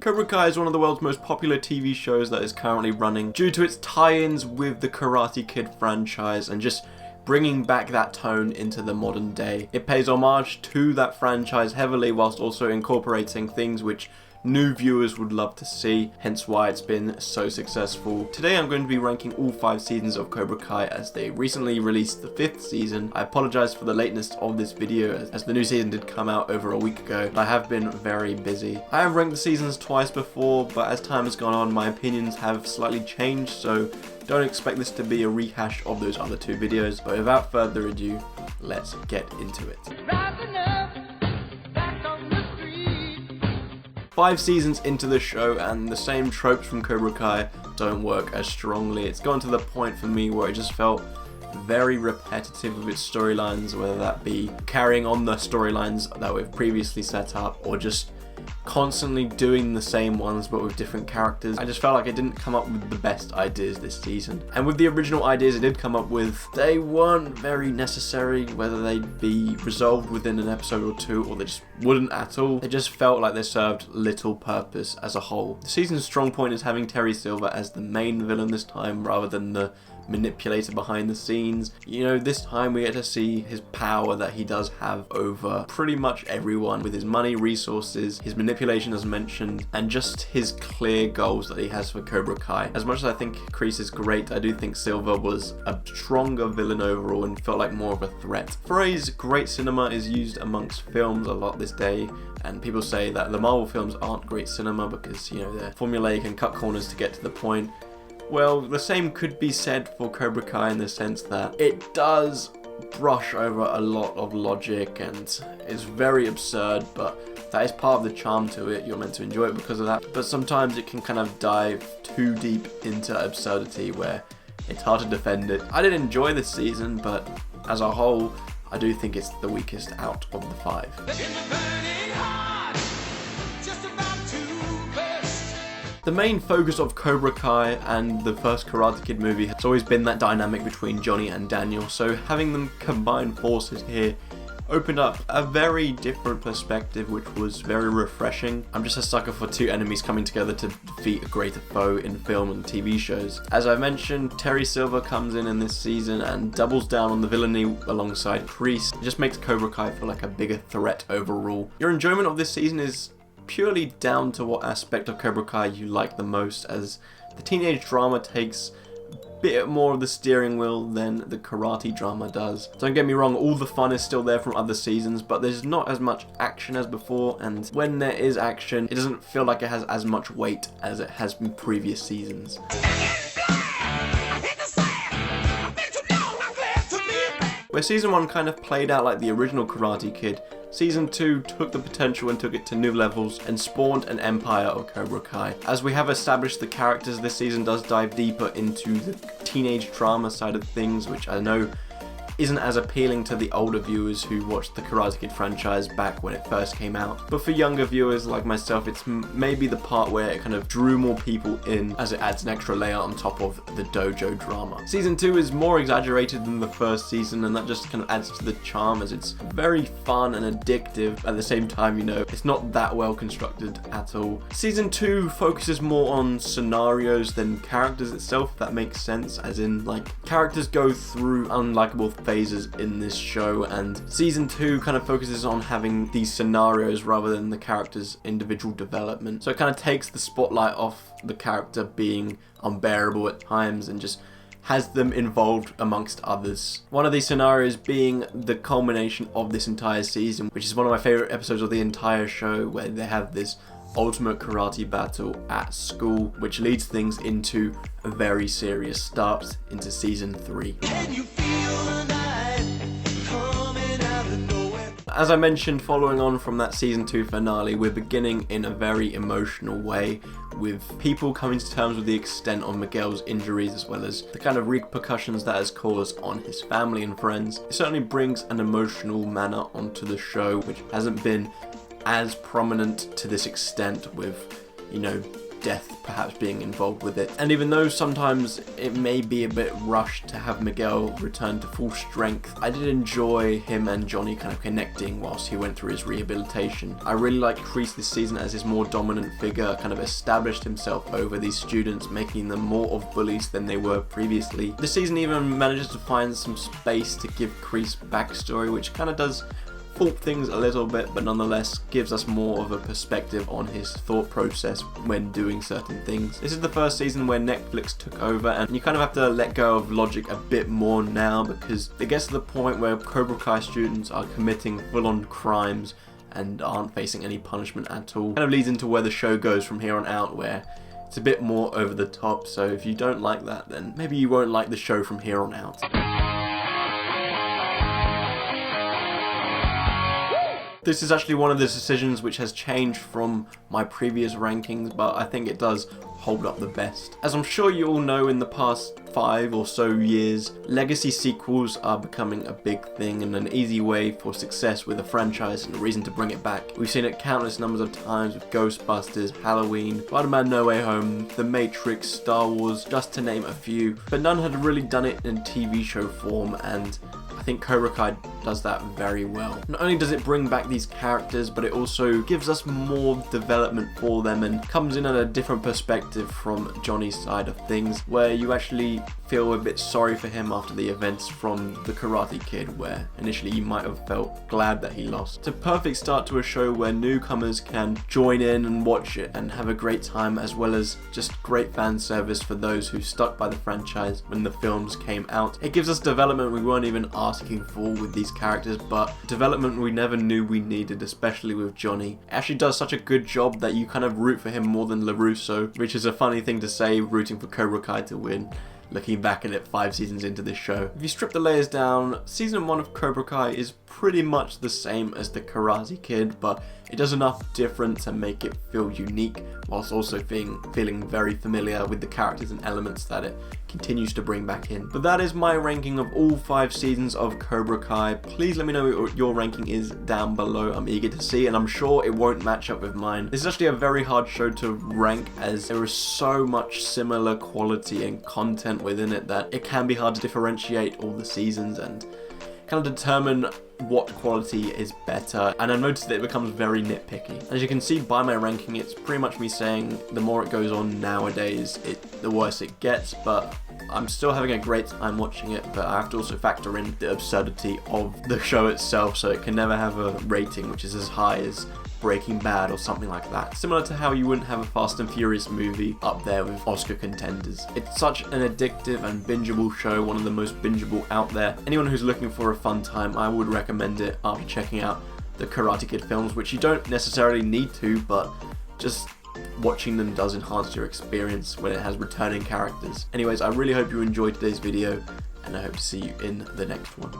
Cobra Kai is one of the world's most popular TV shows that is currently running due to its tie-ins with the Karate Kid franchise and just bringing back that tone into the modern day. It pays homage to that franchise heavily whilst also incorporating things which new viewers would love to see, hence why it's been so successful. Today I'm going to be ranking all 5 seasons of Cobra Kai as they recently released the 5th season. I apologise for the lateness of this video as the new season did come out over a week ago, but I have been very busy. I have ranked the seasons twice before, but as time has gone on my opinions have slightly changed, so don't expect this to be a rehash of those other 2 videos, but without further ado, let's get into it. 5 seasons into the show and the same tropes from Cobra Kai don't work as strongly. It's gone to the point for me where it just felt very repetitive with its storylines, whether that be carrying on the storylines that we've previously set up or just constantly doing the same ones but with different characters. I just felt like it didn't come up with the best ideas this season. And with the original ideas it did come up with, they weren't very necessary, whether they'd be resolved within an episode or 2 or they just wouldn't at all. They just felt like they served little purpose as a whole. The season's strong point is having Terry Silver as the main villain this time rather than the manipulator behind the scenes. You know, this time we get to see his power that he does have over pretty much everyone with his money, resources, his manipulation as mentioned, and just his clear goals that he has for Cobra Kai. As much as I think Kreese is great, I do think Silver was a stronger villain overall and felt like more of a threat. The phrase great cinema is used amongst films a lot this day, and people say that the Marvel films aren't great cinema because, you know, they're formulaic and cut corners to get to the point. Well, the same could be said for Cobra Kai in the sense that it does brush over a lot of logic and it's very absurd, but that is part of the charm to it. You're meant to enjoy it because of that. But sometimes it can kind of dive too deep into absurdity where it's hard to defend it. I did enjoy this season, but as a whole, I do think it's the weakest out of the 5. The main focus of Cobra Kai and the first Karate Kid movie has always been that dynamic between Johnny and Daniel, so having them combine forces here opened up a very different perspective which was very refreshing. I'm just a sucker for 2 enemies coming together to defeat a greater foe in film and TV shows. As I mentioned, Terry Silver comes in this season and doubles down on the villainy alongside Kreese. It just makes Cobra Kai feel like a bigger threat overall. Your enjoyment of this season is purely down to what aspect of Cobra Kai you like the most, as the teenage drama takes a bit more of the steering wheel than the karate drama does. Don't get me wrong, all the fun is still there from other seasons, but there's not as much action as before, and when there is action, it doesn't feel like it has as much weight as it has in previous seasons. Where season 1 kind of played out like the original Karate Kid, season 2 took the potential and took it to new levels and spawned an empire of Cobra Kai. As we have established the characters, this season does dive deeper into the teenage drama side of things, which I know isn't as appealing to the older viewers who watched the Karate Kid franchise back when it first came out. But for younger viewers like myself, it's maybe the part where it kind of drew more people in as it adds an extra layer on top of the dojo drama. Season 2 is more exaggerated than the first season, and that just kind of adds to the charm as it's very fun and addictive. At the same time, you know, it's not that well constructed at all. Season 2 focuses more on scenarios than characters itself, if that makes sense, as in, like, characters go through unlikable phases in this show, and season 2 kind of focuses on having these scenarios rather than the character's individual development. So it kind of takes the spotlight off the character being unbearable at times and just has them involved amongst others. One of these scenarios being the culmination of this entire season, which is one of my favorite episodes of the entire show, where they have this ultimate karate battle at school, which leads things into a very serious start into season 3. As I mentioned, following on from that season 2 finale, we're beginning in a very emotional way, with people coming to terms with the extent of Miguel's injuries as well as the kind of repercussions that has caused on his family and friends. It certainly brings an emotional manner onto the show, which hasn't been as prominent to this extent with, you know, death perhaps being involved with it. And even though sometimes it may be a bit rushed to have Miguel return to full strength, I did enjoy him and Johnny kind of connecting whilst he went through his rehabilitation. I really liked Kreese this season as his more dominant figure kind of established himself over these students, making them more of bullies than they were previously. This season even manages to find some space to give Kreese backstory, which kind of does fault things a little bit, but nonetheless gives us more of a perspective on his thought process when doing certain things. This is the first season where Netflix took over, and you kind of have to let go of logic a bit more now, because it gets to the point where Cobra Kai students are committing full-on crimes and aren't facing any punishment at all. Kind of leads into where the show goes from here on out, where it's a bit more over the top, so if you don't like that, then maybe you won't like the show from here on out. This is actually one of the decisions which has changed from my previous rankings, but I think it does hold up the best. As I'm sure you all know, in the past 5 or so years, legacy sequels are becoming a big thing and an easy way for success with a franchise and a reason to bring it back. We've seen it countless numbers of times with Ghostbusters, Halloween, Spider-Man No Way Home, The Matrix, Star Wars, just to name a few, but none had really done it in TV show form, and I think Cobra Kai does that very well. Not only does it bring back these characters, but it also gives us more development for them and comes in at a different perspective from Johnny's side of things, where you actually feel a bit sorry for him after the events from The Karate Kid, where initially you might have felt glad that he lost. It's a perfect start to a show where newcomers can join in and watch it and have a great time, as well as just great fan service for those who stuck by the franchise when the films came out. It gives us development we weren't even asking for with these characters, but development we never knew we needed, especially with Johnny. It actually does such a good job that you kind of root for him more than LaRusso, which is a funny thing to say, rooting for Cobra Kai to win, looking back at it 5 seasons into this show. If you strip the layers down, season 1 of Cobra Kai is pretty much the same as The Karate Kid, but it does enough different to make it feel unique, whilst also feeling very familiar with the characters and elements that it continues to bring back in. But that is my ranking of all 5 seasons of Cobra Kai. Please let me know what your ranking is down below. I'm eager to see, and I'm sure it won't match up with mine. This is actually a very hard show to rank, as there is so much similar quality and content within it that it can be hard to differentiate all the seasons and kind of determine what quality is better, and I noticed that it becomes very nitpicky. As you can see by my ranking, it's pretty much me saying the more it goes on nowadays, the worse it gets, but I'm still having a great time watching it, but I have to also factor in the absurdity of the show itself, so it can never have a rating which is as high as Breaking Bad or something like that. Similar to how you wouldn't have a Fast and Furious movie up there with Oscar contenders. It's such an addictive and bingeable show, one of the most bingeable out there. Anyone who's looking for a fun time, I would recommend it after checking out the Karate Kid films, which you don't necessarily need to, but just watching them does enhance your experience when it has returning characters. Anyways, I really hope you enjoyed today's video, and I hope to see you in the next one.